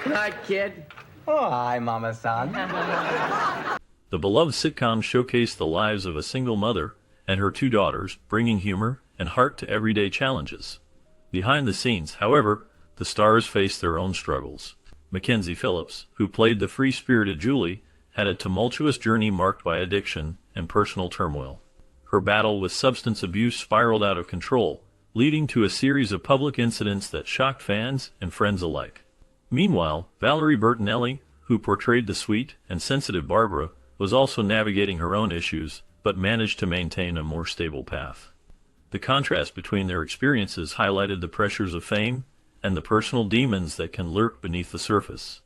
Hi, kid. Oh, hi, Mama-san. The beloved sitcom showcased the lives of a single mother and her two daughters, bringing humor and heart to everyday challenges. Behind the scenes, however, the stars faced their own struggles. Mackenzie Phillips, who played the free-spirited Julie, had a tumultuous journey marked by addiction and personal turmoil. Her battle with substance abuse spiraled out of control, leading to a series of public incidents that shocked fans and friends alike. Meanwhile, Valerie Bertinelli, who portrayed the sweet and sensitive Barbara, was also navigating her own issues, but managed to maintain a more stable path. The contrast between their experiences highlighted the pressures of fame and the personal demons that can lurk beneath the surface.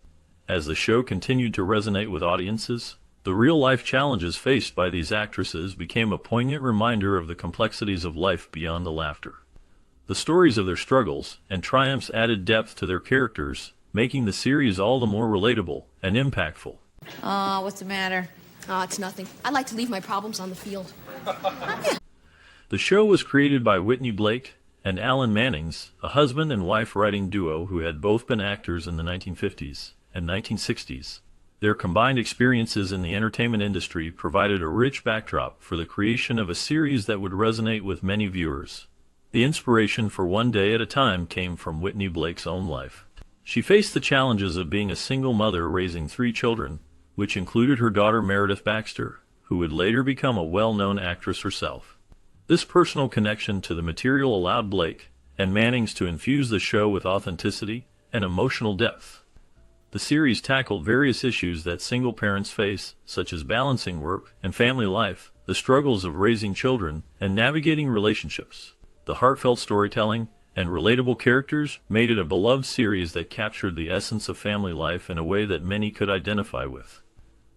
As the show continued to resonate with audiences, the real-life challenges faced by these actresses became a poignant reminder of the complexities of life beyond the laughter. The stories of their struggles and triumphs added depth to their characters, making the series all the more relatable and impactful. What's the matter? It's nothing. I like to leave my problems on the field. The show was created by Whitney Blake and Alan Mannings, a husband and wife writing duo who had both been actors in the 1950s and 1960s. Their combined experiences in the entertainment industry provided a rich backdrop for the creation of a series that would resonate with many viewers. The inspiration for One Day at a Time came from Whitney Blake's own life. She faced the challenges of being a single mother raising 3 children, which included her daughter Meredith Baxter, who would later become a well-known actress herself. This personal connection to the material allowed Blake and Mannings to infuse the show with authenticity and emotional depth. The series tackled various issues that single parents face, such as balancing work and family life, the struggles of raising children, and navigating relationships. The heartfelt storytelling and relatable characters made it a beloved series that captured the essence of family life in a way that many could identify with.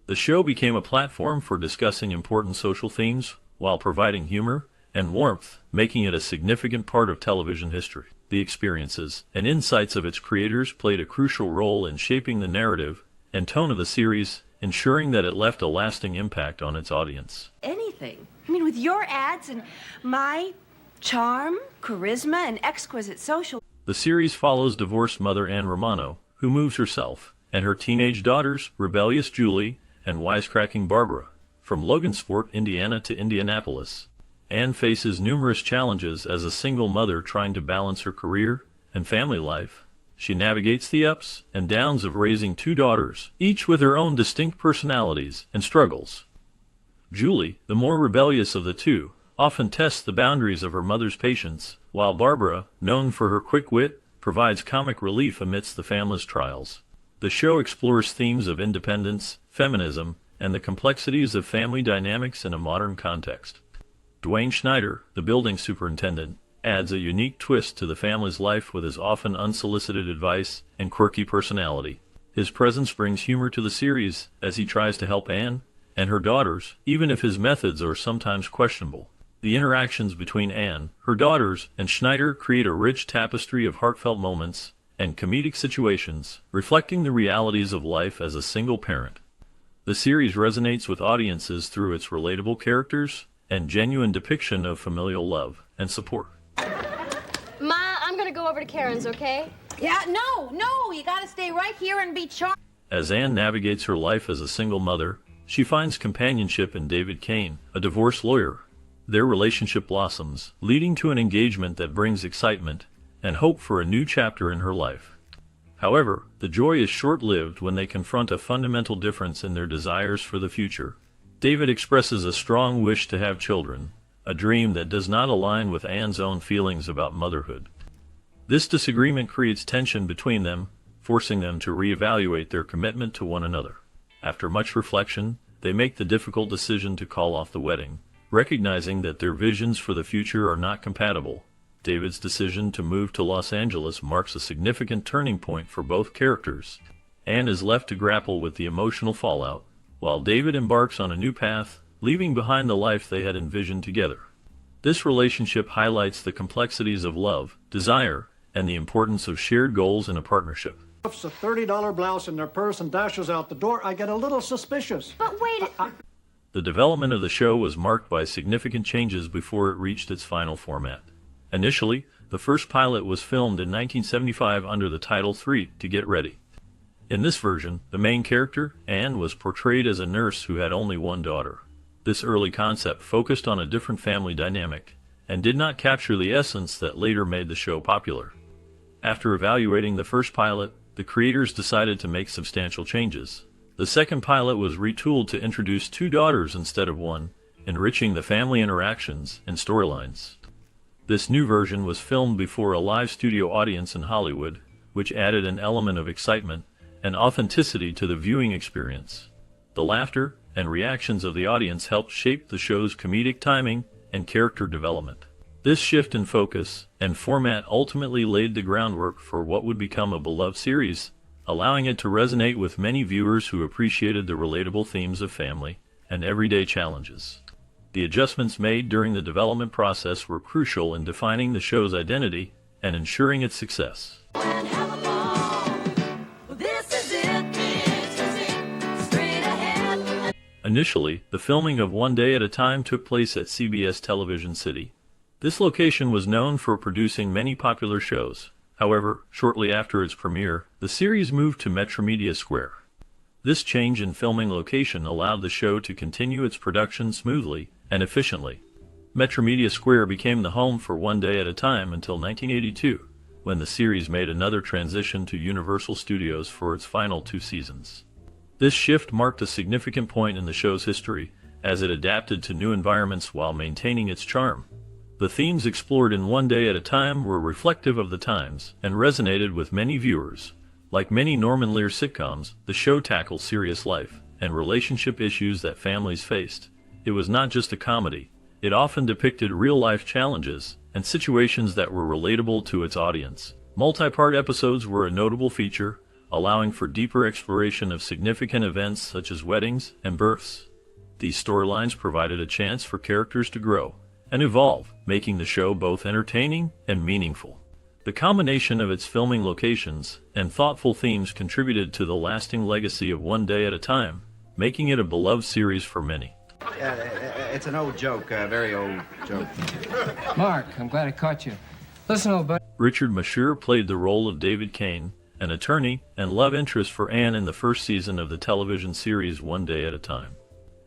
The show became a platform for discussing important social themes while providing humor and warmth, making it a significant part of television history. The experiences and insights of its creators played a crucial role in shaping the narrative and tone of the series, ensuring that it left a lasting impact on its audience. Anything. I mean, with your ads and my charm, charisma, and exquisite social... The series follows divorced mother Anne Romano, who moves herself and her teenage daughters, rebellious Julie and wisecracking Barbara, from Logansport, Indiana to Indianapolis. Anne faces numerous challenges as a single mother trying to balance her career and family life. She navigates the ups and downs of raising 2 daughters, each with her own distinct personalities and struggles. Julie, the more rebellious of the two, often tests the boundaries of her mother's patience, while Barbara, known for her quick wit, provides comic relief amidst the family's trials. The show explores themes of independence, feminism, and the complexities of family dynamics in a modern context. Dwayne Schneider, the building superintendent, adds a unique twist to the family's life with his often unsolicited advice and quirky personality. His presence brings humor to the series as he tries to help Anne and her daughters, even if his methods are sometimes questionable. The interactions between Anne, her daughters, and Schneider create a rich tapestry of heartfelt moments and comedic situations, reflecting the realities of life as a single parent. The series resonates with audiences through its relatable characters and genuine depiction of familial love and support. Ma, I'm gonna go over to Karen's, okay? Yeah, no, you gotta stay right here and be charmed. As Anne navigates her life as a single mother, she finds companionship in David Kane, a divorce lawyer. Their relationship blossoms, leading to an engagement that brings excitement and hope for a new chapter in her life. However, the joy is short-lived when they confront a fundamental difference in their desires for the future. David expresses a strong wish to have children, a dream that does not align with Anne's own feelings about motherhood. This disagreement creates tension between them, forcing them to reevaluate their commitment to one another. After much reflection, they make the difficult decision to call off the wedding, recognizing that their visions for the future are not compatible. David's decision to move to Los Angeles marks a significant turning point for both characters. Anne is left to grapple with the emotional fallout, while David embarks on a new path, leaving behind the life they had envisioned together. This relationship highlights the complexities of love, desire, and the importance of shared goals in a partnership. Puts a $30 blouse in their purse and dashes out the door, I get a little suspicious. But wait... The development of the show was marked by significant changes before it reached its final format. Initially, the first pilot was filmed in 1975 under the title 3, To Get Ready. In this version, the main character, Anne, was portrayed as a nurse who had only one daughter. This early concept focused on a different family dynamic and did not capture the essence that later made the show popular. After evaluating the first pilot, the creators decided to make substantial changes. The second pilot was retooled to introduce two daughters instead of one, enriching the family interactions and storylines. This new version was filmed before a live studio audience in Hollywood, which added an element of excitement and authenticity to the viewing experience. The laughter and reactions of the audience helped shape the show's comedic timing and character development. This shift in focus and format ultimately laid the groundwork for what would become a beloved series, allowing it to resonate with many viewers who appreciated the relatable themes of family and everyday challenges. The adjustments made during the development process were crucial in defining the show's identity and ensuring its success. Initially, the filming of One Day at a Time took place at CBS Television City. This location was known for producing many popular shows. However, shortly after its premiere, the series moved to Metromedia Square. This change in filming location allowed the show to continue its production smoothly and efficiently. Metromedia Square became the home for One Day at a Time until 1982, when the series made another transition to Universal Studios for its final 2 seasons. This shift marked a significant point in the show's history, as it adapted to new environments while maintaining its charm. The themes explored in One Day at a Time were reflective of the times and resonated with many viewers. Like many Norman Lear sitcoms, the show tackled serious life and relationship issues that families faced. It was not just a comedy. It often depicted real-life challenges and situations that were relatable to its audience. Multi-part episodes were a notable feature, allowing for deeper exploration of significant events such as weddings and births. These storylines provided a chance for characters to grow and evolve, making the show both entertaining and meaningful. The combination of its filming locations and thoughtful themes contributed to the lasting legacy of One Day at a Time, making it a beloved series for many. It's an old joke, a very old joke. Mark, I'm glad I caught you. Listen, old buddy. Richard Masur played the role of David Kane, an attorney and love interest for Anne in the first season of the television series One Day at a Time.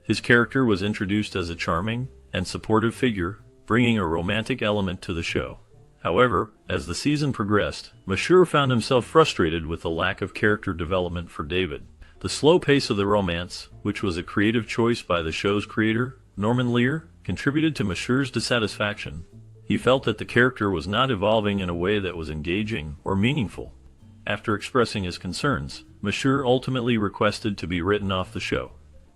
His character was introduced as a charming and supportive figure, bringing a romantic element to the show. However, as the season progressed, Masur found himself frustrated with the lack of character development for David. The slow pace of the romance, which was a creative choice by the show's creator, Norman Lear, contributed to Masur's dissatisfaction. He felt that the character was not evolving in a way that was engaging or meaningful. After expressing his concerns, Masur ultimately requested to be written off the show.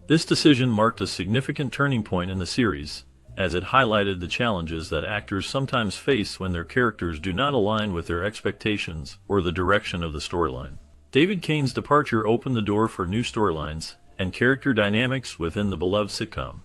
This decision marked a significant turning point in the series, as it highlighted the challenges that actors sometimes face when their characters do not align with their expectations or the direction of the storyline. David Kane's departure opened the door for new storylines and character dynamics within the beloved sitcom.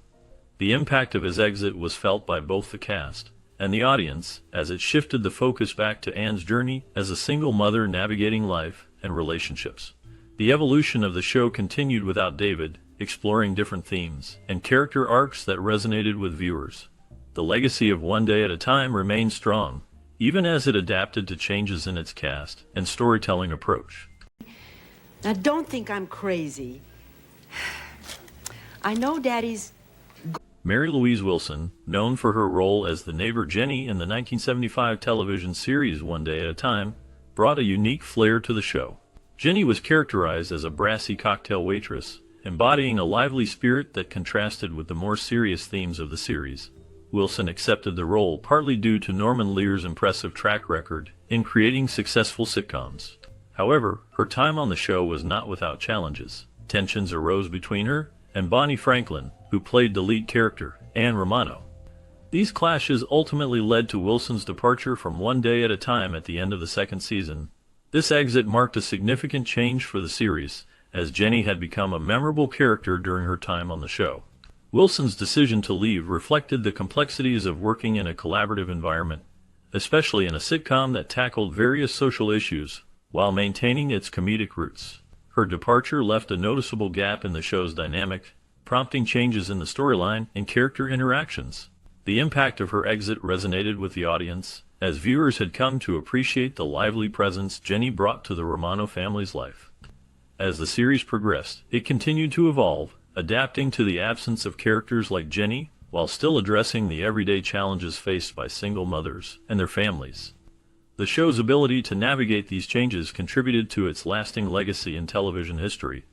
The impact of his exit was felt by both the cast and the audience, as it shifted the focus back to Anne's journey as a single mother navigating life and relationships. The evolution of the show continued without David, exploring different themes and character arcs that resonated with viewers. The legacy of One Day at a Time remained strong, even as it adapted to changes in its cast and storytelling approach. Now, don't think I'm crazy. I know Daddy's... Mary Louise Wilson, known for her role as the neighbor Jenny in the 1975 television series One Day at a Time, brought a unique flair to the show. Jenny was characterized as a brassy cocktail waitress, embodying a lively spirit that contrasted with the more serious themes of the series. Wilson accepted the role partly due to Norman Lear's impressive track record in creating successful sitcoms. However, her time on the show was not without challenges. Tensions arose between her and Bonnie Franklin, who played the lead character, Anne Romano. These clashes ultimately led to Wilson's departure from One Day at a Time at the end of the second season. This exit marked a significant change for the series, as Jenny had become a memorable character during her time on the show. Wilson's decision to leave reflected the complexities of working in a collaborative environment, especially in a sitcom that tackled various social issues while maintaining its comedic roots. Her departure left a noticeable gap in the show's dynamic, prompting changes in the storyline and character interactions. The impact of her exit resonated with the audience, as viewers had come to appreciate the lively presence Jenny brought to the Romano family's life. As the series progressed, it continued to evolve, adapting to the absence of characters like Jenny, while still addressing the everyday challenges faced by single mothers and their families. The show's ability to navigate these changes contributed to its lasting legacy in television history.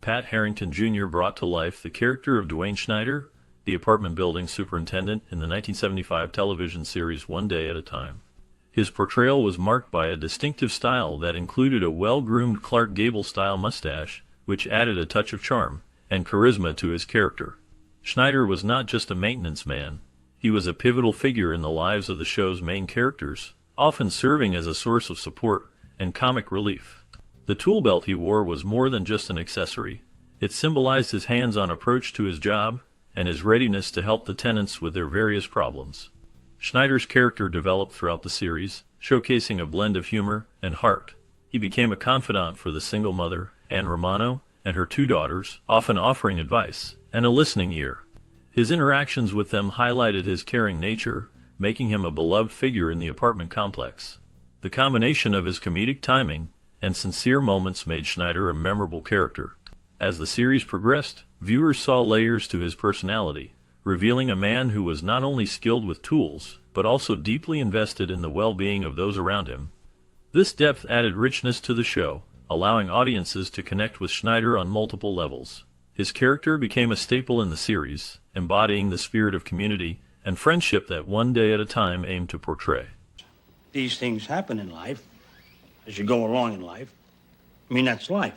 Pat Harrington Jr. brought to life the character of Dwayne Schneider, the apartment building superintendent in the 1975 television series One Day at a Time. His portrayal was marked by a distinctive style that included a well-groomed Clark Gable-style mustache, which added a touch of charm and charisma to his character. Schneider was not just a maintenance man. He was a pivotal figure in the lives of the show's main characters, often serving as a source of support and comic relief. The tool belt he wore was more than just an accessory. It symbolized his hands-on approach to his job and his readiness to help the tenants with their various problems. Schneider's character developed throughout the series, showcasing a blend of humor and heart. He became a confidant for the single mother, Anne Romano, and her two daughters, often offering advice and a listening ear. His interactions with them highlighted his caring nature, making him a beloved figure in the apartment complex. The combination of his comedic timing and sincere moments made Schneider a memorable character. As the series progressed, viewers saw layers to his personality, revealing a man who was not only skilled with tools, but also deeply invested in the well-being of those around him. This depth added richness to the show, allowing audiences to connect with Schneider on multiple levels. His character became a staple in the series, embodying the spirit of community and friendship that One Day at a Time aimed to portray. These things happen in life, as you go along in life. I mean, that's life.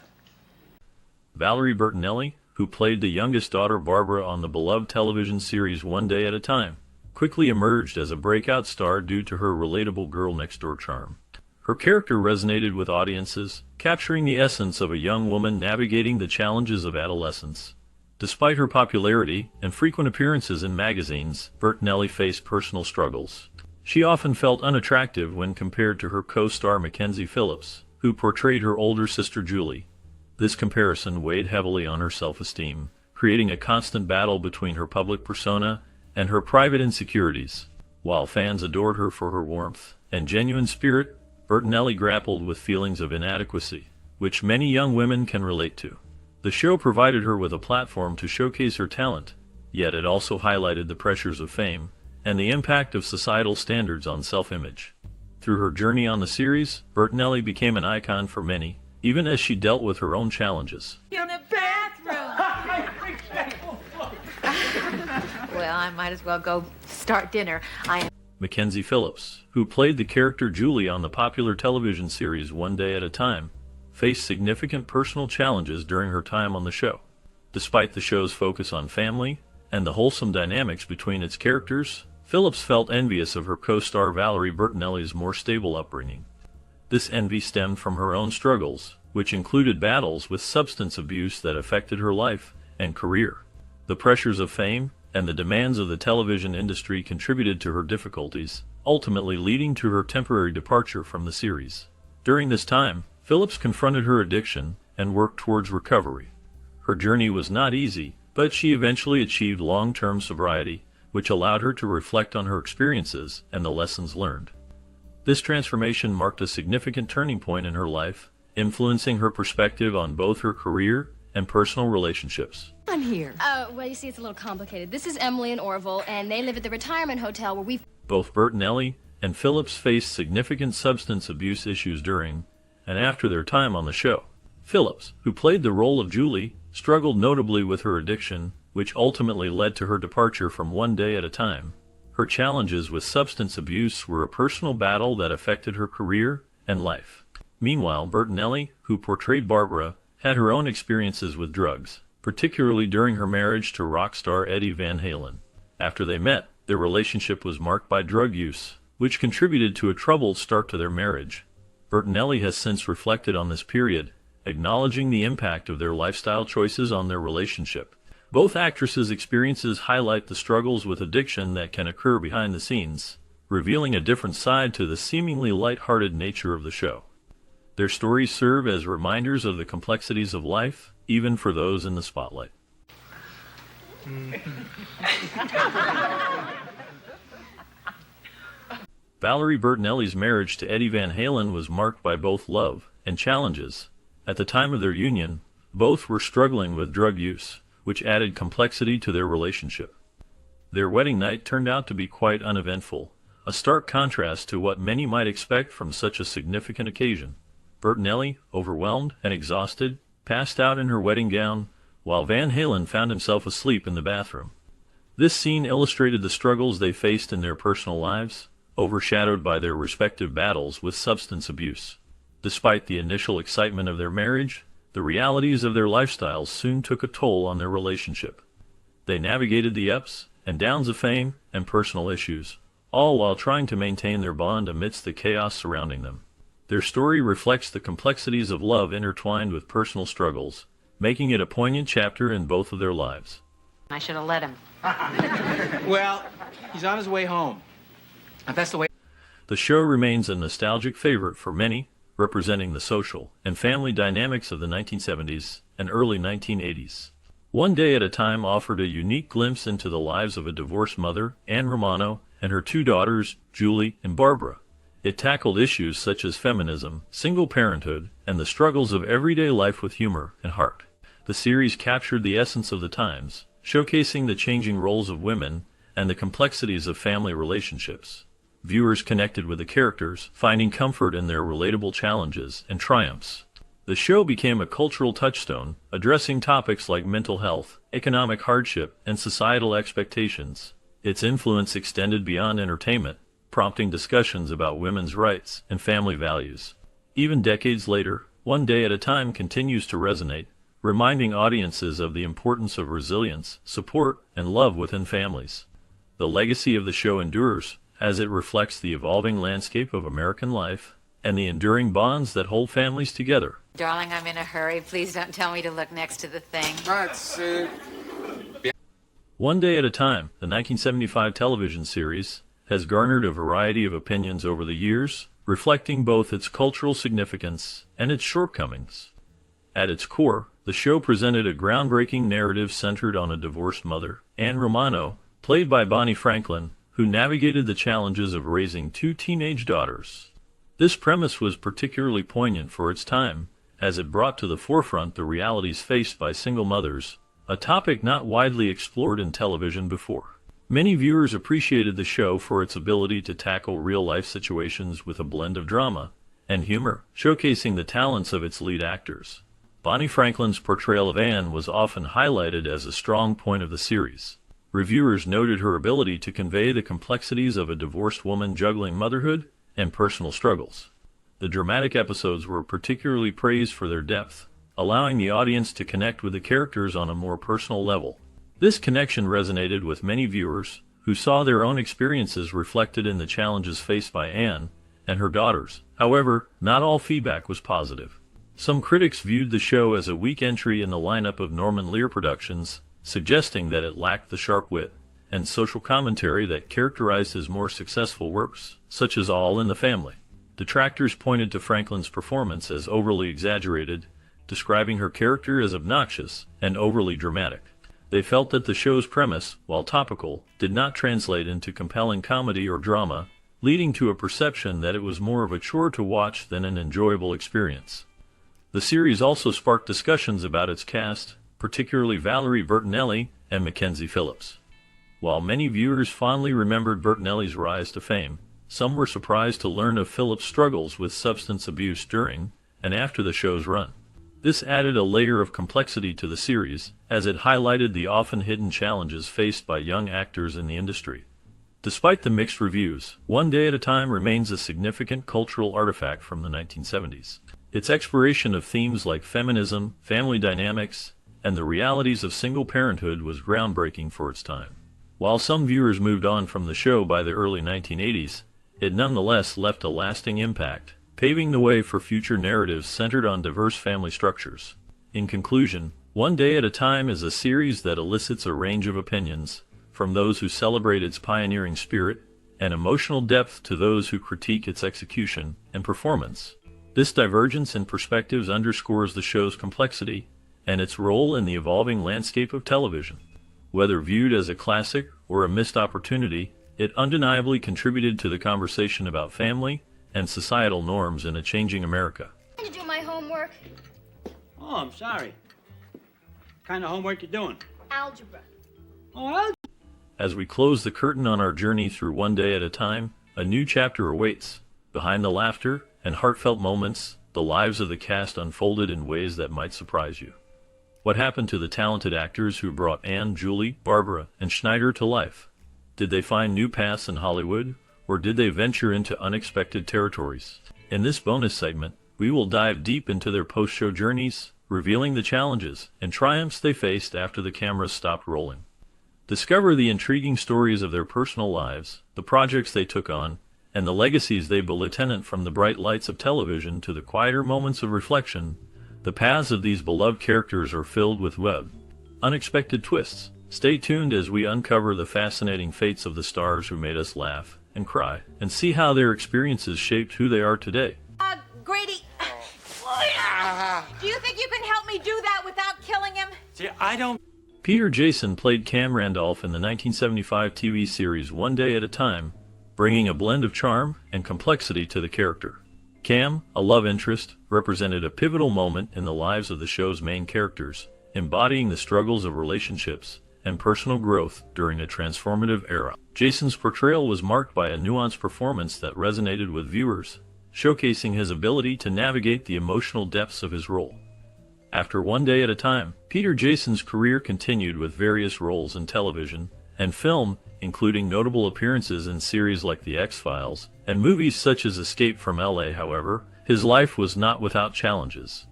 Valerie Bertinelli, who played the youngest daughter Barbara on the beloved television series One Day at a Time, quickly emerged as a breakout star due to her relatable girl-next-door charm. Her character resonated with audiences, capturing the essence of a young woman navigating the challenges of adolescence. Despite her popularity and frequent appearances in magazines, Bertinelli faced personal struggles. She often felt unattractive when compared to her co-star Mackenzie Phillips, who portrayed her older sister Julie. This comparison weighed heavily on her self-esteem, creating a constant battle between her public persona and her private insecurities. While fans adored her for her warmth and genuine spirit, Bertinelli grappled with feelings of inadequacy, which many young women can relate to. The show provided her with a platform to showcase her talent, yet it also highlighted the pressures of fame and the impact of societal standards on self-image. Through her journey on the series, Bertinelli became an icon for many, even as she dealt with her own challenges. In the bathroom. Well, I might as well go start dinner. Mackenzie Phillips, who played the character Julie on the popular television series One Day at a Time, faced significant personal challenges during her time on the show. Despite the show's focus on family and the wholesome dynamics between its characters, Phillips felt envious of her co-star Valerie Bertinelli's more stable upbringing. This envy stemmed from her own struggles, which included battles with substance abuse that affected her life and career. The pressures of fame and the demands of the television industry contributed to her difficulties, ultimately leading to her temporary departure from the series. During this time, Phillips confronted her addiction and worked towards recovery. Her journey was not easy, but she eventually achieved long-term sobriety, which allowed her to reflect on her experiences and the lessons learned. This transformation marked a significant turning point in her life, influencing her perspective on both her career and personal relationships. I'm here. Well, you see, it's a little complicated. This is Emily and Orville, and they live at the retirement hotel where we... Both Bertinelli and Phillips faced significant substance abuse issues during and after their time on the show. Phillips, who played the role of Julie, struggled notably with her addiction, which ultimately led to her departure from One Day at a Time. Her challenges with substance abuse were a personal battle that affected her career and life. Meanwhile, Bertinelli, who portrayed Barbara, had her own experiences with drugs, particularly during her marriage to rock star Eddie Van Halen. After they met, their relationship was marked by drug use, which contributed to a troubled start to their marriage. Bertinelli has since reflected on this period, acknowledging the impact of their lifestyle choices on their relationship. Both actresses' experiences highlight the struggles with addiction that can occur behind the scenes, revealing a different side to the seemingly light-hearted nature of the show. Their stories serve as reminders of the complexities of life, even for those in the spotlight. Valerie Bertinelli's marriage to Eddie Van Halen was marked by both love and challenges. At the time of their union, both were struggling with drug use, which added complexity to their relationship. Their wedding night turned out to be quite uneventful, a stark contrast to what many might expect from such a significant occasion. Bertinelli, overwhelmed and exhausted, passed out in her wedding gown, while Van Halen found himself asleep in the bathroom. This scene illustrated the struggles they faced in their personal lives, overshadowed by their respective battles with substance abuse. Despite the initial excitement of their marriage, the realities of their lifestyles soon took a toll on their relationship. They navigated the ups and downs of fame and personal issues, all while trying to maintain their bond amidst the chaos surrounding them. Their story reflects the complexities of love intertwined with personal struggles, making it a poignant chapter in both of their lives. I should have let him. Well, he's on his way home. And that's the way. The show remains a nostalgic favorite for many, representing the social and family dynamics of the 1970s and early 1980s. One Day at a Time offered a unique glimpse into the lives of a divorced mother, Anne Romano, and her two daughters, Julie and Barbara. It tackled issues such as feminism, single parenthood, and the struggles of everyday life with humor and heart. The series captured the essence of the times, showcasing the changing roles of women and the complexities of family relationships. Viewers connected with the characters, finding comfort in their relatable challenges and triumphs. The show became a cultural touchstone, addressing topics like mental health, economic hardship, and societal expectations. Its influence extended beyond entertainment, prompting discussions about women's rights and family values. Even decades later, One Day at a Time continues to resonate, reminding audiences of the importance of resilience, support, and love within families. The legacy of the show endures, as it reflects the evolving landscape of American life and the enduring bonds that hold families together. Darling, I'm in a hurry. Please don't tell me to look next to the thing. One Day at a Time, the 1975 television series, has garnered a variety of opinions over the years, reflecting both its cultural significance and its shortcomings. At its core, the show presented a groundbreaking narrative centered on a divorced mother, Anne Romano, played by Bonnie Franklin, who navigated the challenges of raising two teenage daughters. This premise was particularly poignant for its time, as it brought to the forefront the realities faced by single mothers, a topic not widely explored in television before. Many viewers appreciated the show for its ability to tackle real-life situations with a blend of drama and humor, showcasing the talents of its lead actors. Bonnie Franklin's portrayal of Anne was often highlighted as a strong point of the series. Reviewers noted her ability to convey the complexities of a divorced woman juggling motherhood and personal struggles. The dramatic episodes were particularly praised for their depth, allowing the audience to connect with the characters on a more personal level. This connection resonated with many viewers, who saw their own experiences reflected in the challenges faced by Anne and her daughters. However, not all feedback was positive. Some critics viewed the show as a weak entry in the lineup of Norman Lear productions, suggesting that it lacked the sharp wit and social commentary that characterized his more successful works, such as All in the Family. Detractors pointed to Franklin's performance as overly exaggerated, describing her character as obnoxious and overly dramatic. They felt that the show's premise, while topical, did not translate into compelling comedy or drama, leading to a perception that it was more of a chore to watch than an enjoyable experience. The series also sparked discussions about its cast, particularly Valerie Bertinelli and Mackenzie Phillips. While many viewers fondly remembered Bertinelli's rise to fame, some were surprised to learn of Phillips' struggles with substance abuse during and after the show's run. This added a layer of complexity to the series, as it highlighted the often hidden challenges faced by young actors in the industry. Despite the mixed reviews, One Day at a Time remains a significant cultural artifact from the 1970s. Its exploration of themes like feminism, family dynamics, and the realities of single parenthood was groundbreaking for its time. While some viewers moved on from the show by the early 1980s, it nonetheless left a lasting impact, paving the way for future narratives centered on diverse family structures. In conclusion, One Day at a Time is a series that elicits a range of opinions, from those who celebrate its pioneering spirit and emotional depth to those who critique its execution and performance. This divergence in perspectives underscores the show's complexity and its role in the evolving landscape of television. Whether viewed as a classic or a missed opportunity, It undeniably contributed to the conversation about family and societal norms in a changing America. I'm trying to do my homework. Oh, I'm sorry. What kind of homework you doing? Algebra. Oh, As we close the curtain on our journey through One Day at a Time, a new chapter awaits. Behind the laughter and heartfelt moments, the lives of the cast unfolded in ways that might surprise you. What happened to the talented actors who brought Anne, Julie, Barbara, and Schneider to life? Did they find new paths in Hollywood, or did they venture into unexpected territories? In this bonus segment, we will dive deep into their post-show journeys, revealing the challenges and triumphs they faced after the cameras stopped rolling. Discover the intriguing stories of their personal lives, the projects they took on, and the legacies they built. From the bright lights of television to the quieter moments of reflection, the paths of these beloved characters are filled with unexpected twists. Stay tuned as we uncover the fascinating fates of the stars who made us laugh and cry, and see how their experiences shaped who they are today. Grady, do you think you can help me do that without killing him? see, I don't... Peter Jason played Cam Randolph in the 1975 TV series One Day at a Time, bringing a blend of charm and complexity to the character. Cam, a love interest, represented a pivotal moment in the lives of the show's main characters, embodying the struggles of relationships and personal growth during a transformative era. Jason's portrayal was marked by a nuanced performance that resonated with viewers, showcasing his ability to navigate the emotional depths of his role. After One Day at a Time, Peter Jason's career continued with various roles in television and film, including notable appearances in series like The X-Files and movies such as Escape from L.A. However, his life was not without challenges.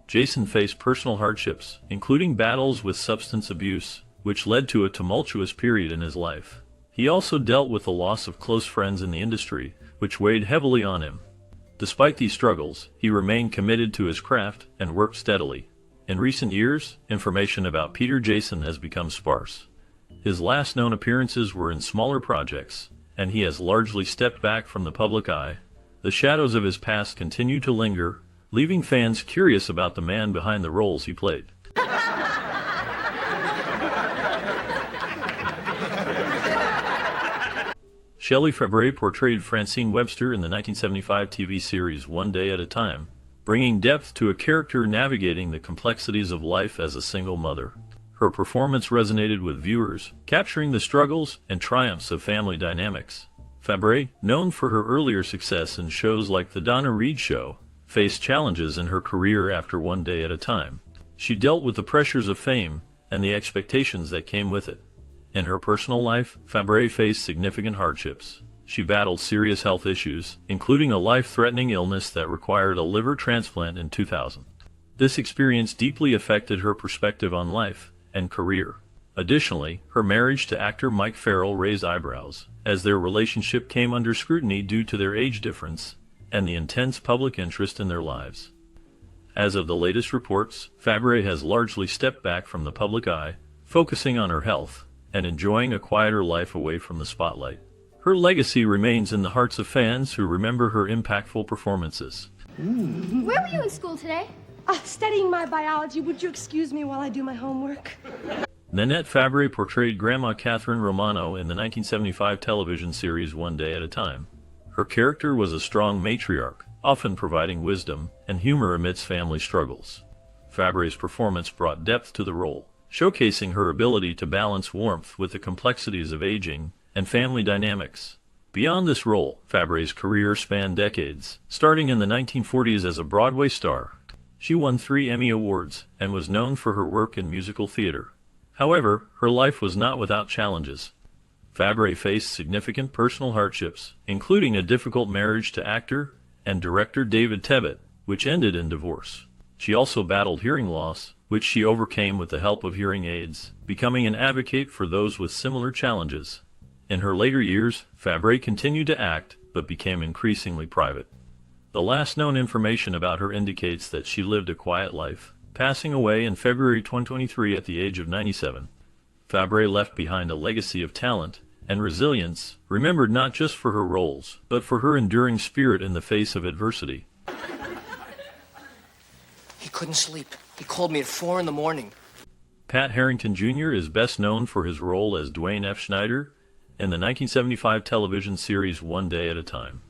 Jason faced personal hardships, including battles with substance abuse, which led to a tumultuous period in his life. He also dealt with the loss of close friends in the industry, which weighed heavily on him. Despite these struggles, he remained committed to his craft and worked steadily. In recent years, information about Peter Jason has become sparse. His last known appearances were in smaller projects, and he has largely stepped back from the public eye. The shadows of his past continue to linger, leaving fans curious about the man behind the roles he played. Shelley Fabre portrayed Francine Webster in the 1975 TV series One Day at a Time, bringing depth to a character navigating the complexities of life as a single mother. Her performance resonated with viewers, capturing the struggles and triumphs of family dynamics. Fabre, known for her earlier success in shows like The Donna Reed Show, faced challenges in her career after One Day at a Time. She dealt with the pressures of fame and the expectations that came with it. In her personal life, Fabre faced significant hardships. She battled serious health issues, including a life-threatening illness that required a liver transplant in 2000. This experience deeply affected her perspective on life and career. Additionally, her marriage to actor Mike Farrell raised eyebrows, as their relationship came under scrutiny due to their age difference and the intense public interest in their lives. As of the latest reports, Fabre has largely stepped back from the public eye, focusing on her health and enjoying a quieter life away from the spotlight. Her legacy remains in the hearts of fans who remember her impactful performances. Where were you in school today? Studying my biology. Would you excuse me while I do my homework? Nanette Fabre portrayed Grandma Catherine Romano in the 1975 television series One Day at a Time. Her character was a strong matriarch, often providing wisdom and humor amidst family struggles. Fabre's performance brought depth to the role, showcasing her ability to balance warmth with the complexities of aging and family dynamics. Beyond this role, Fabre's career spanned decades, starting in the 1940s as a Broadway star. She won 3 Emmy Awards and was known for her work in musical theater. However, her life was not without challenges. Fabre faced significant personal hardships, including a difficult marriage to actor and director David Tebbutt, which ended in divorce. She also battled hearing loss, which she overcame with the help of hearing aids, becoming an advocate for those with similar challenges. In her later years, Fabre continued to act, but became increasingly private. The last known information about her indicates that she lived a quiet life, passing away in February 2023 at the age of 97. Fabre left behind a legacy of talent and resilience, remembered not just for her roles, but for her enduring spirit in the face of adversity. He couldn't sleep. He called me at 4 a.m. Pat Harrington Jr. is best known for his role as Dwayne F. Schneider in the 1975 television series One Day at a Time.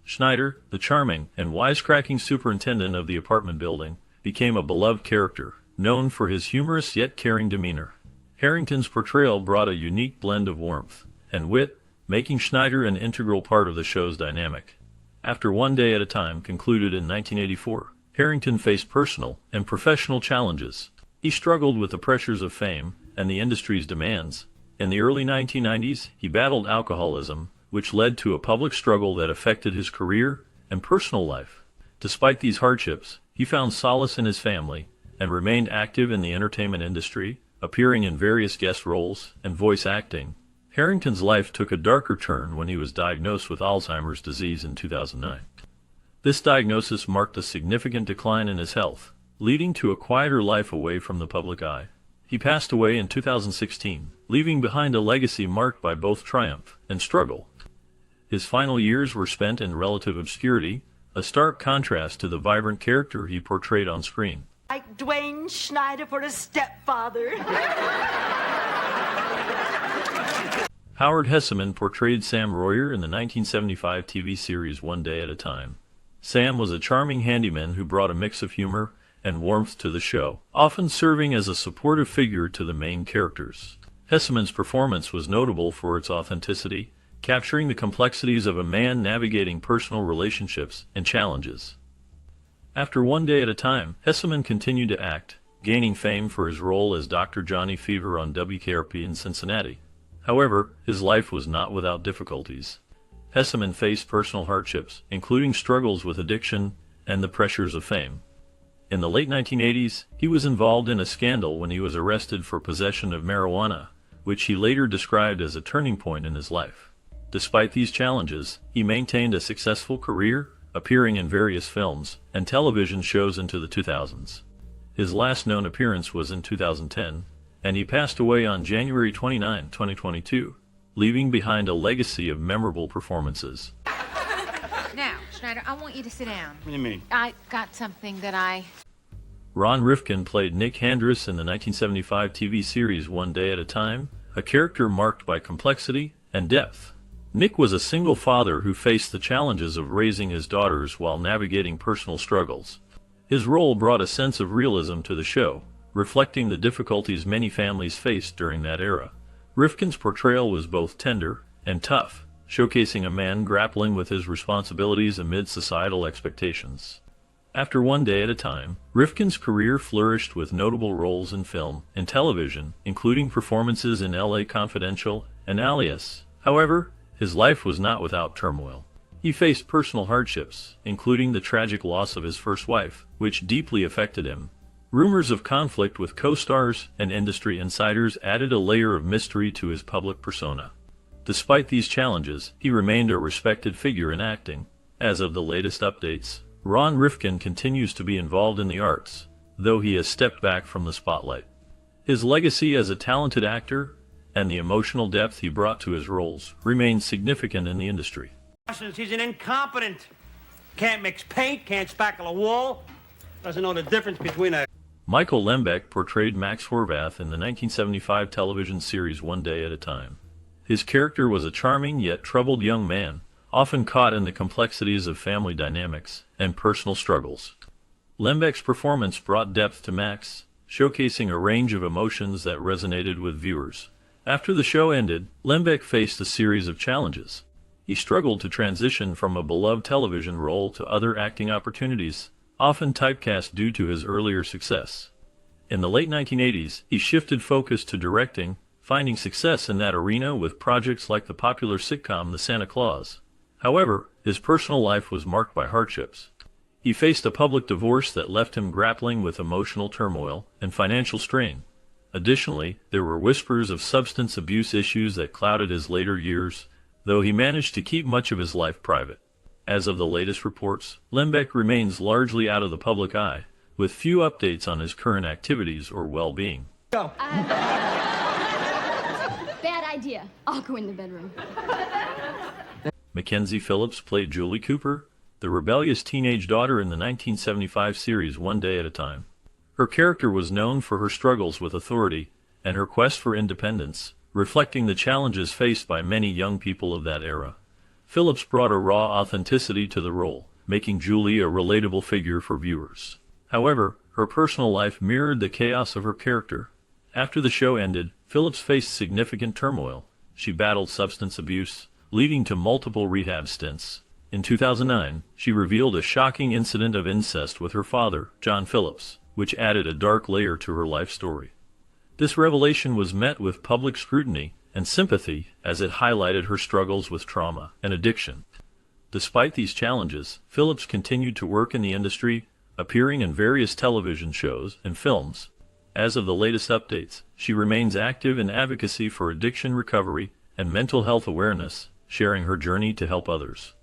Schneider, the charming and wisecracking superintendent of the apartment building, became a beloved character, known for his humorous yet caring demeanor. Harrington's portrayal brought a unique blend of warmth and wit, making Schneider an integral part of the show's dynamic. After One Day at a Time concluded in 1984, Harrington faced personal and professional challenges. He struggled with the pressures of fame and the industry's demands. In the early 1990s, he battled alcoholism, which led to a public struggle that affected his career and personal life. Despite these hardships, he found solace in his family and remained active in the entertainment industry, appearing in various guest roles and voice acting. Harrington's life took a darker turn when he was diagnosed with Alzheimer's disease in 2009. This diagnosis marked a significant decline in his health, leading to a quieter life away from the public eye. He passed away in 2016, leaving behind a legacy marked by both triumph and struggle. His final years were spent in relative obscurity, a stark contrast to the vibrant character he portrayed on screen. Like Dwayne Schneider for a stepfather. Howard Hesseman portrayed Sam Royer in the 1975 TV series One Day at a Time. Sam was a charming handyman who brought a mix of humor and warmth to the show, often serving as a supportive figure to the main characters. Hesseman's performance was notable for its authenticity, capturing the complexities of a man navigating personal relationships and challenges. After One Day at a Time, Hesseman continued to act, gaining fame for his role as Dr. Johnny Fever on WKRP in Cincinnati. However, his life was not without difficulties. Hesseman faced personal hardships, including struggles with addiction and the pressures of fame. In the late 1980s, he was involved in a scandal when he was arrested for possession of marijuana, which he later described as a turning point in his life. Despite these challenges, he maintained a successful career, appearing in various films and television shows into the 2000s. His last known appearance was in 2010, and he passed away on January 29, 2022, leaving behind a legacy of memorable performances. Now, Schneider, I want you to sit down. What do you mean? I got something that I... Ron Rifkin played Nick Handress in the 1975 TV series One Day at a Time, a character marked by complexity and depth. Nick was a single father who faced the challenges of raising his daughters while navigating personal struggles. His role brought a sense of realism to the show, reflecting the difficulties many families faced during that era. Rifkin's portrayal was both tender and tough, showcasing a man grappling with his responsibilities amid societal expectations. After One Day at a Time, Rifkin's career flourished with notable roles in film and television, including performances in LA Confidential and Alias. However, his life was not without turmoil. He faced personal hardships, including the tragic loss of his first wife, which deeply affected him. Rumors of conflict with co-stars and industry insiders added a layer of mystery to his public persona. Despite these challenges, he remained a respected figure in acting. As of the latest updates, Ron Rifkin continues to be involved in the arts, though he has stepped back from the spotlight. His legacy as a talented actor and the emotional depth he brought to his roles remains significant in the industry. He's an incompetent. Can't mix paint, can't spackle a wall, doesn't know the difference between a... Michael Lembeck portrayed Max Horvath in the 1975 television series One Day at a Time. His character was a charming yet troubled young man, often caught in the complexities of family dynamics and personal struggles. Lembeck's performance brought depth to Max, showcasing a range of emotions that resonated with viewers. After the show ended, Lembeck faced a series of challenges. He struggled to transition from a beloved television role to other acting opportunities, often typecast due to his earlier success. In the late 1980s, he shifted focus to directing, finding success in that arena with projects like the popular sitcom The Santa Claus. However, his personal life was marked by hardships. He faced a public divorce that left him grappling with emotional turmoil and financial strain. Additionally, there were whispers of substance abuse issues that clouded his later years, though he managed to keep much of his life private. As of the latest reports, Lembeck remains largely out of the public eye, with few updates on his current activities or well-being. Bad idea. I'll go in the bedroom. Mackenzie Phillips played Julie Cooper, the rebellious teenage daughter in the 1975 series One Day at a Time. Her character was known for her struggles with authority and her quest for independence, reflecting the challenges faced by many young people of that era. Phillips brought a raw authenticity to the role, making Julie a relatable figure for viewers. However, her personal life mirrored the chaos of her character. After the show ended, Phillips faced significant turmoil. She battled substance abuse, leading to multiple rehab stints. In 2009, she revealed a shocking incident of incest with her father, John Phillips, which added a dark layer to her life story. This revelation was met with public scrutiny and sympathy as it highlighted her struggles with trauma and addiction. Despite these challenges, Phillips continued to work in the industry, appearing in various television shows and films. As of the latest updates, she remains active in advocacy for addiction recovery and mental health awareness, sharing her journey to help others.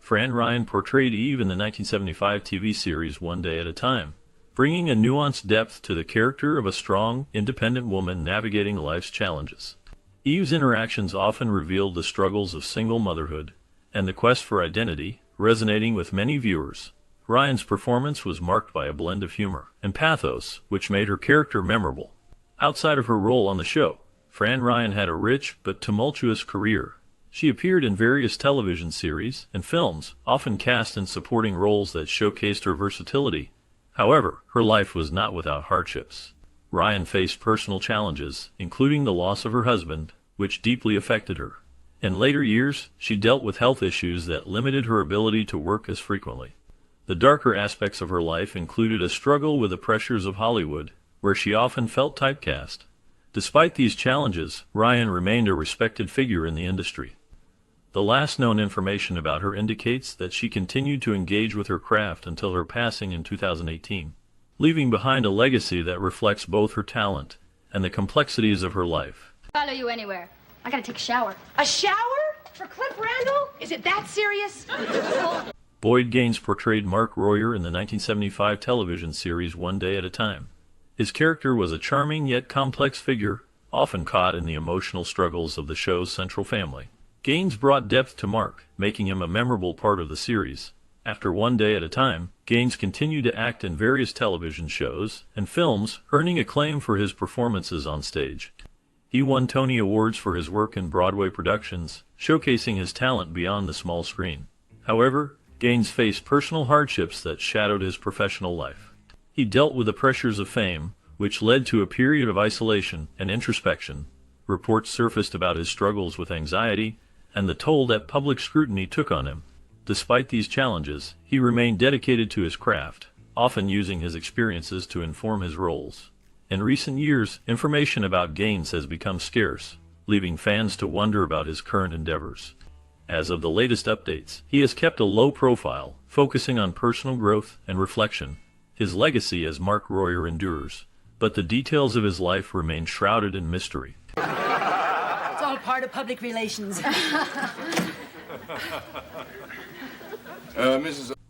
Fran Ryan portrayed Eve in the 1975 TV series One Day at a Time, bringing a nuanced depth to the character of a strong, independent woman navigating life's challenges. Eve's interactions often revealed the struggles of single motherhood and the quest for identity, resonating with many viewers. Ryan's performance was marked by a blend of humor and pathos, which made her character memorable. Outside of her role on the show, Fran Ryan had a rich but tumultuous career. She appeared in various television series and films, often cast in supporting roles that showcased her versatility. However, her life was not without hardships. Ryan faced personal challenges, including the loss of her husband, which deeply affected her. In later years, she dealt with health issues that limited her ability to work as frequently. The darker aspects of her life included a struggle with the pressures of Hollywood, where she often felt typecast. Despite these challenges, Ryan remained a respected figure in the industry. The last known information about her indicates that she continued to engage with her craft until her passing in 2018, leaving behind a legacy that reflects both her talent and the complexities of her life. Follow you anywhere. I gotta take a shower. A shower? For Cliff Randall? Is it that serious? Boyd Gaines portrayed Mark Royer in the 1975 television series One Day at a Time. His character was a charming yet complex figure, often caught in the emotional struggles of the show's central family. Gaines brought depth to Mark, making him a memorable part of the series. After One Day at a Time, Gaines continued to act in various television shows and films, earning acclaim for his performances on stage. He won Tony Awards for his work in Broadway productions, showcasing his talent beyond the small screen. However, Gaines faced personal hardships that shadowed his professional life. He dealt with the pressures of fame, which led to a period of isolation and introspection. Reports surfaced about his struggles with anxiety and the toll that public scrutiny took on him. Despite these challenges, he remained dedicated to his craft, often using his experiences to inform his roles. In recent years, information about Gaines has become scarce, leaving fans to wonder about his current endeavors. As of the latest updates, he has kept a low profile, focusing on personal growth and reflection. His legacy as Mark Royer endures, but the details of his life remain shrouded in mystery. It's all part of public relations.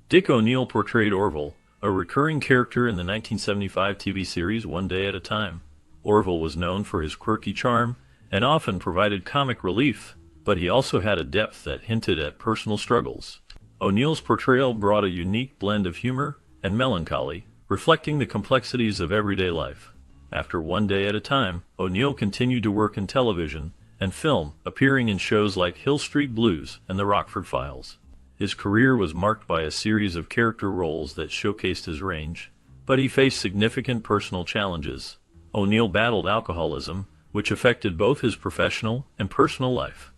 Dick O'Neill portrayed Orville, a recurring character in the 1975 TV series One Day at a Time. Orville was known for his quirky charm and often provided comic relief, but he also had a depth that hinted at personal struggles. O'Neill's portrayal brought a unique blend of humor and melancholy, reflecting the complexities of everyday life. After One Day at a Time, O'Neill continued to work in television and film, appearing in shows like Hill Street Blues and The Rockford Files. His career was marked by a series of character roles that showcased his range, but he faced significant personal challenges. O'Neill battled alcoholism, which affected both his professional and personal life.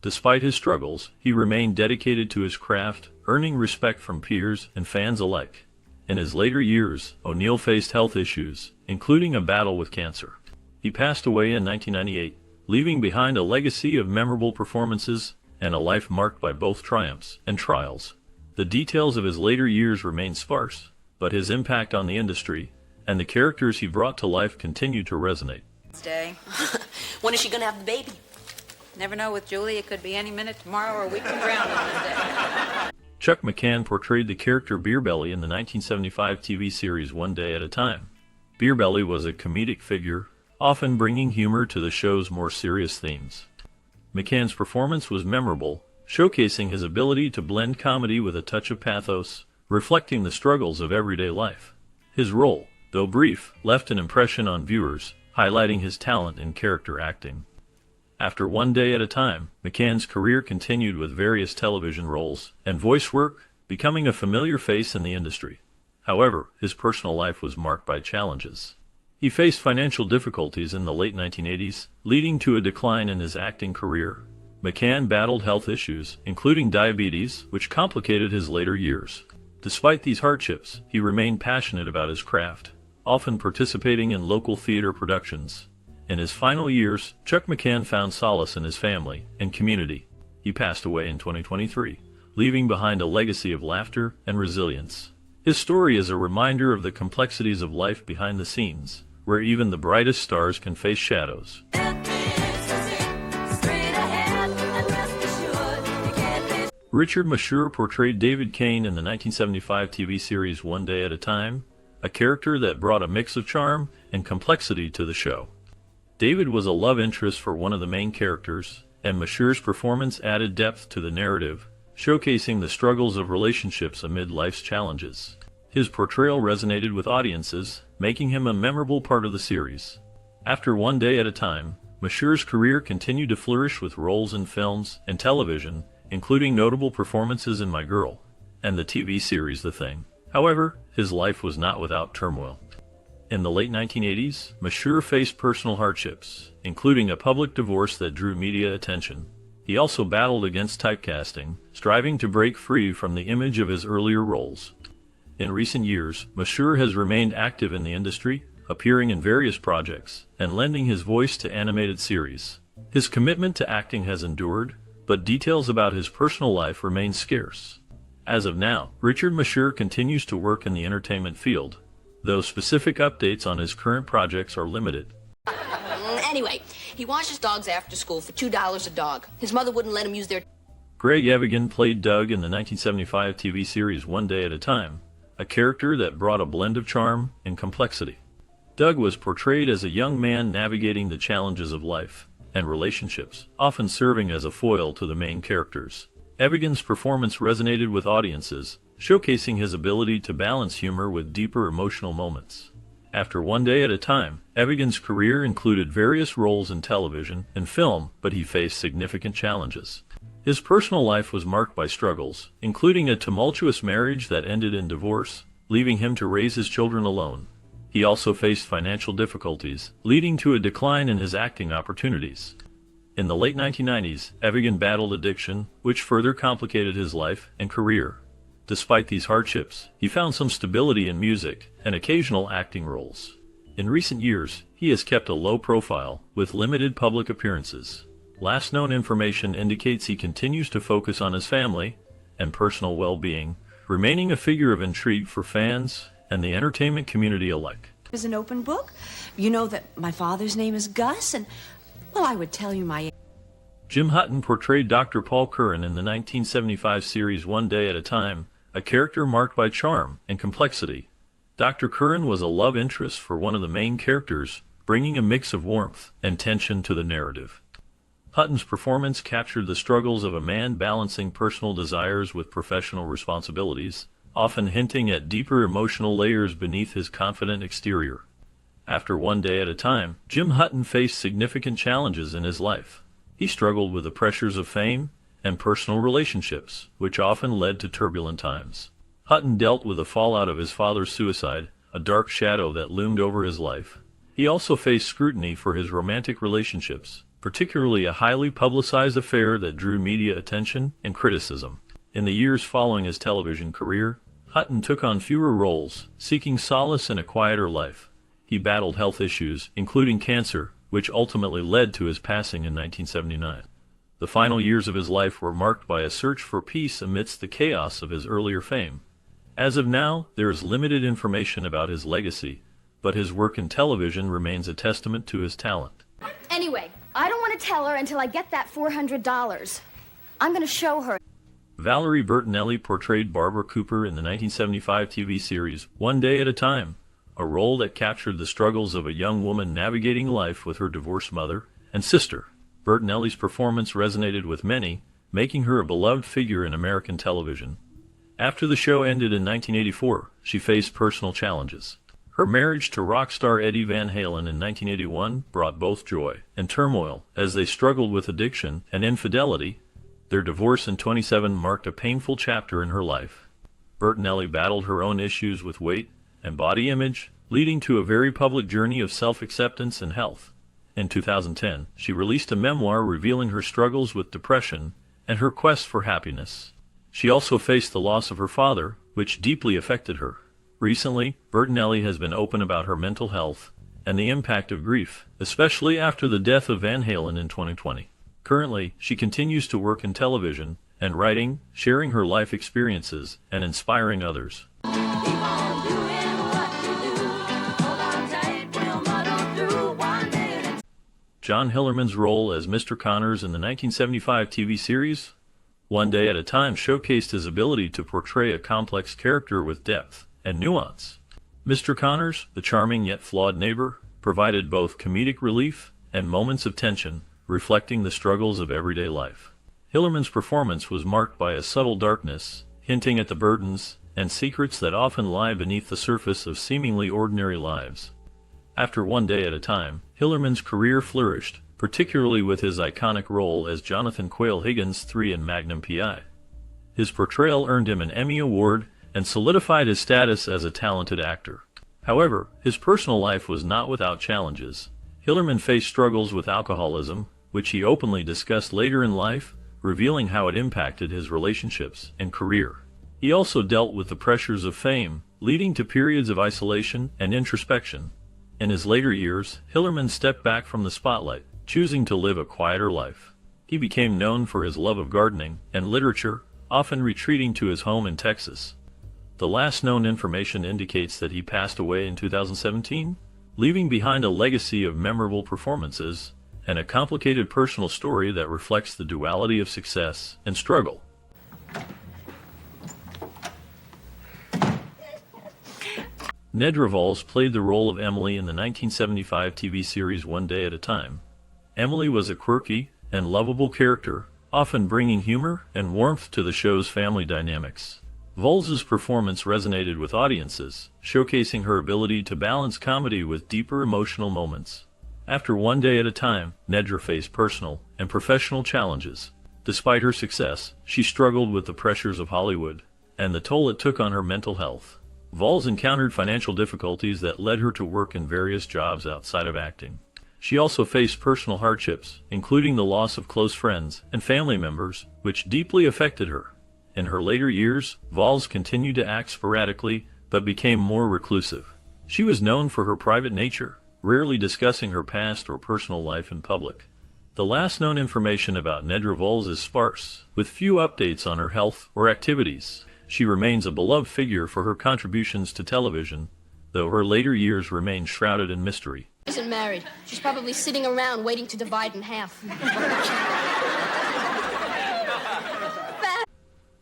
Despite his struggles, he remained dedicated to his craft, earning respect from peers and fans alike. In his later years, O'Neill faced health issues, including a battle with cancer. He passed away in 1998, leaving behind a legacy of memorable performances and a life marked by both triumphs and trials. The details of his later years remain sparse, but his impact on the industry and the characters he brought to life continue to resonate. Day. When is she gonna have the baby? Never know with Julie. It could be any minute tomorrow or a week from ground on this day. Chuck McCann portrayed the character Beerbelly in the 1975 TV series One Day at a Time. Beerbelly was a comedic figure, often bringing humor to the show's more serious themes. McCann's performance was memorable, showcasing his ability to blend comedy with a touch of pathos, reflecting the struggles of everyday life. His role, though brief, left an impression on viewers, highlighting his talent in character acting. After One Day at a Time, McCann's career continued with various television roles and voice work, becoming a familiar face in the industry. However, his personal life was marked by challenges. He faced financial difficulties in the late 1980s, leading to a decline in his acting career. McCann battled health issues, including diabetes, which complicated his later years. Despite these hardships, he remained passionate about his craft, often participating in local theater productions. In his final years, Chuck McCann found solace in his family and community. He passed away in 2023, leaving behind a legacy of laughter and resilience. His story is a reminder of the complexities of life behind the scenes, where even the brightest stars can face shadows. Richard Masur portrayed David Kane in the 1975 TV series One Day at a Time, a character that brought a mix of charm and complexity to the show. David was a love interest for one of the main characters, and Masur's performance added depth to the narrative, showcasing the struggles of relationships amid life's challenges. His portrayal resonated with audiences, making him a memorable part of the series. After One Day at a Time, Masur's career continued to flourish with roles in films and television, including notable performances in My Girl and the TV series The Thing. However, his life was not without turmoil. In the late 1980s, Masur faced personal hardships, including a public divorce that drew media attention. He also battled against typecasting, striving to break free from the image of his earlier roles. In recent years, Masur has remained active in the industry, appearing in various projects and lending his voice to animated series. His commitment to acting has endured, but details about his personal life remain scarce. As of now, Richard Masur continues to work in the entertainment field, though specific updates on his current projects are limited. Anyway, he washes dogs after school for $2 a dog. His mother wouldn't let him use their... Greg Evigan played Doug in the 1975 TV series One Day at a Time, a character that brought a blend of charm and complexity. Doug was portrayed as a young man navigating the challenges of life and relationships, often serving as a foil to the main characters. Evigan's performance resonated with audiences, showcasing his ability to balance humor with deeper emotional moments. After One Day at a Time, Evigan's career included various roles in television and film, but he faced significant challenges. His personal life was marked by struggles, including a tumultuous marriage that ended in divorce, leaving him to raise his children alone. He also faced financial difficulties, leading to a decline in his acting opportunities. In the late 1990s, Evigan battled addiction, which further complicated his life and career. Despite these hardships, he found some stability in music and occasional acting roles. In recent years, he has kept a low profile, with limited public appearances. Last known information indicates he continues to focus on his family and personal well-being, remaining a figure of intrigue for fans and the entertainment community alike. Is an open book. You know that my father's name is Gus, and, well, I would tell you my... Jim Hutton portrayed Dr. Paul Curran in the 1975 series One Day at a Time, a character marked by charm and complexity. Dr. Curran was a love interest for one of the main characters, bringing a mix of warmth and tension to the narrative. Hutton's performance captured the struggles of a man balancing personal desires with professional responsibilities, often hinting at deeper emotional layers beneath his confident exterior. After One Day at a Time, Jim Hutton faced significant challenges in his life. He struggled with the pressures of fame and personal relationships, which often led to turbulent times. Hutton dealt with the fallout of his father's suicide, a dark shadow that loomed over his life. He also faced scrutiny for his romantic relationships, particularly a highly publicized affair that drew media attention and criticism. In the years following his television career, Hutton took on fewer roles, seeking solace in a quieter life. He battled health issues, including cancer, which ultimately led to his passing in 1979. The final years of his life were marked by a search for peace amidst the chaos of his earlier fame. As of now, there is limited information about his legacy, but his work in television remains a testament to his talent. Anyway, I don't want to tell her until I get that $400. I'm going to show her. Valerie Bertinelli portrayed Barbara Cooper in the 1975 TV series One Day at a Time, a role that captured the struggles of a young woman navigating life with her divorced mother and sister. Bertinelli's performance resonated with many, making her a beloved figure in American television. After the show ended in 1984, she faced personal challenges. Her marriage to rock star Eddie Van Halen in 1981 brought both joy and turmoil as they struggled with addiction and infidelity. Their divorce in 2007 marked a painful chapter in her life. Bertinelli battled her own issues with weight and body image, leading to a very public journey of self-acceptance and health. In 2010, she released a memoir revealing her struggles with depression and her quest for happiness. She also faced the loss of her father, which deeply affected her. Recently, Bertinelli has been open about her mental health and the impact of grief, especially after the death of Van Halen in 2020. Currently, she continues to work in television and writing, sharing her life experiences and inspiring others. John Hillerman's role as Mr. Connors in the 1975 TV series One Day at a Time showcased his ability to portray a complex character with depth and nuance. Mr. Connors, the charming yet flawed neighbor, provided both comedic relief and moments of tension, reflecting the struggles of everyday life. Hillerman's performance was marked by a subtle darkness, hinting at the burdens and secrets that often lie beneath the surface of seemingly ordinary lives. After One Day at a Time, Hillerman's career flourished, particularly with his iconic role as Jonathan Quayle Higgins III in Magnum P.I. His portrayal earned him an Emmy Award and solidified his status as a talented actor. However, his personal life was not without challenges. Hillerman faced struggles with alcoholism, which he openly discussed later in life, revealing how it impacted his relationships and career. He also dealt with the pressures of fame, leading to periods of isolation and introspection. In his later years, Hillerman stepped back from the spotlight, choosing to live a quieter life. He became known for his love of gardening and literature, often retreating to his home in Texas. The last known information indicates that he passed away in 2017, leaving behind a legacy of memorable performances and a complicated personal story that reflects the duality of success and struggle. Nedra Vols played the role of Emily in the 1975 TV series One Day at a Time. Emily was a quirky and lovable character, often bringing humor and warmth to the show's family dynamics. Vols's performance resonated with audiences, showcasing her ability to balance comedy with deeper emotional moments. After One Day at a Time, Nedra faced personal and professional challenges. Despite her success, she struggled with the pressures of Hollywood and the toll it took on her mental health. Vols encountered financial difficulties that led her to work in various jobs outside of acting. She also faced personal hardships, including the loss of close friends and family members, which deeply affected her. In her later years, Vols continued to act sporadically, but became more reclusive. She was known for her private nature, rarely discussing her past or personal life in public. The last known information about Nedra Vols is sparse, with few updates on her health or activities. She remains a beloved figure for her contributions to television, though her later years remain shrouded in mystery. Isn't married. She's probably sitting around waiting to divide in half.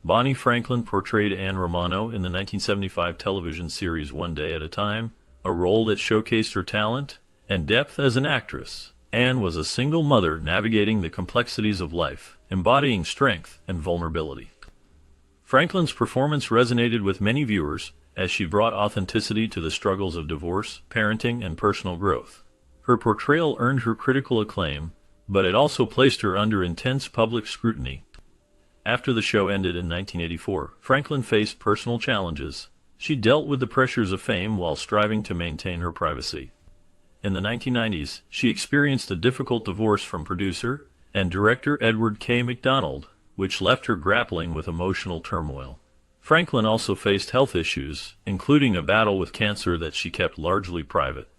Bonnie Franklin portrayed Anne Romano in the 1975 television series One Day at a Time, a role that showcased her talent and depth as an actress. Anne was a single mother navigating the complexities of life, embodying strength and vulnerability. Franklin's performance resonated with many viewers as she brought authenticity to the struggles of divorce, parenting, and personal growth. Her portrayal earned her critical acclaim, but it also placed her under intense public scrutiny. After the show ended in 1984, Franklin faced personal challenges. She dealt with the pressures of fame while striving to maintain her privacy. In the 1990s, she experienced a difficult divorce from producer and director Edward K. MacDonald, which left her grappling with emotional turmoil. Franklin also faced health issues, including a battle with cancer that she kept largely private.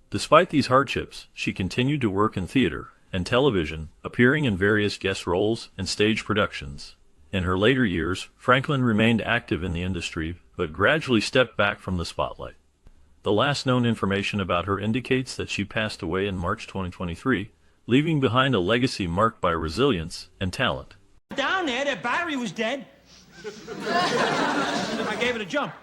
Despite these hardships, she continued to work in theater and television, appearing in various guest roles and stage productions. In her later years, Franklin remained active in the industry, but gradually stepped back from the spotlight. The last known information about her indicates that she passed away in March 2023, leaving behind a legacy marked by resilience and talent. Down there, their battery was dead. I gave it a jump.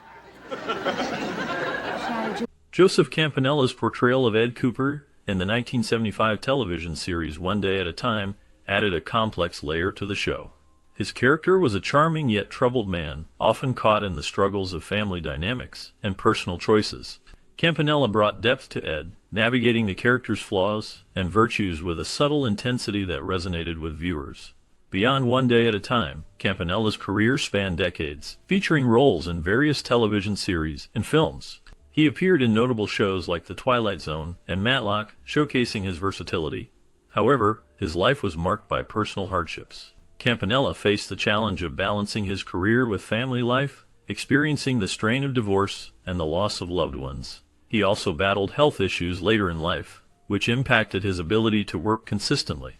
Joseph Campanella's portrayal of Ed Cooper in the 1975 television series One Day at a Time added a complex layer to the show. His character was a charming yet troubled man, often caught in the struggles of family dynamics and personal choices. Campanella brought depth to Ed, navigating the character's flaws and virtues with a subtle intensity that resonated with viewers. Beyond One Day at a Time, Campanella's career spanned decades, featuring roles in various television series and films. He appeared in notable shows like The Twilight Zone and Matlock, showcasing his versatility. However, his life was marked by personal hardships. Campanella faced the challenge of balancing his career with family life, experiencing the strain of divorce and the loss of loved ones. He also battled health issues later in life, which impacted his ability to work consistently.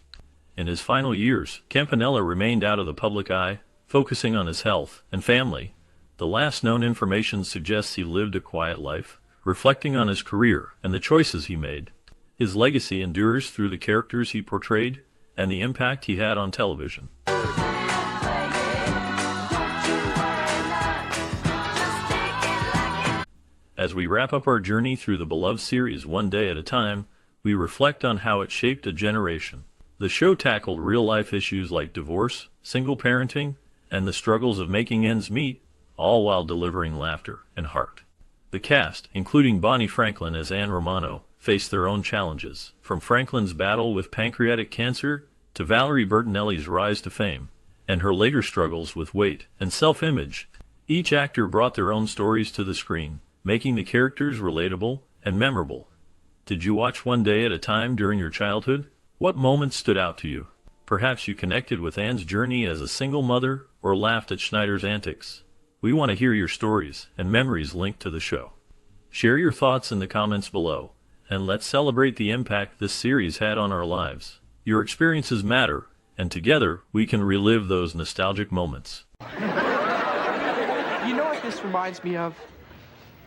In his final years, Campanella remained out of the public eye, focusing on his health and family. The last known information suggests he lived a quiet life, reflecting on his career and the choices he made. His legacy endures through the characters he portrayed and the impact he had on television. As we wrap up our journey through the beloved series One Day at a Time, we reflect on how it shaped a generation. The show tackled real-life issues like divorce, single parenting, and the struggles of making ends meet, all while delivering laughter and heart. The cast, including Bonnie Franklin as Anne Romano, faced their own challenges, from Franklin's battle with pancreatic cancer to Valerie Bertinelli's rise to fame, and her later struggles with weight and self-image. Each actor brought their own stories to the screen, making the characters relatable and memorable. Did you watch One Day at a Time during your childhood? What moments stood out to you? Perhaps you connected with Anne's journey as a single mother or laughed at Schneider's antics. We want to hear your stories and memories linked to the show. Share your thoughts in the comments below, and let's celebrate the impact this series had on our lives. Your experiences matter, and together we can relive those nostalgic moments. You know what this reminds me of?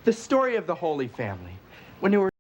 The story of the Holy Family. When they were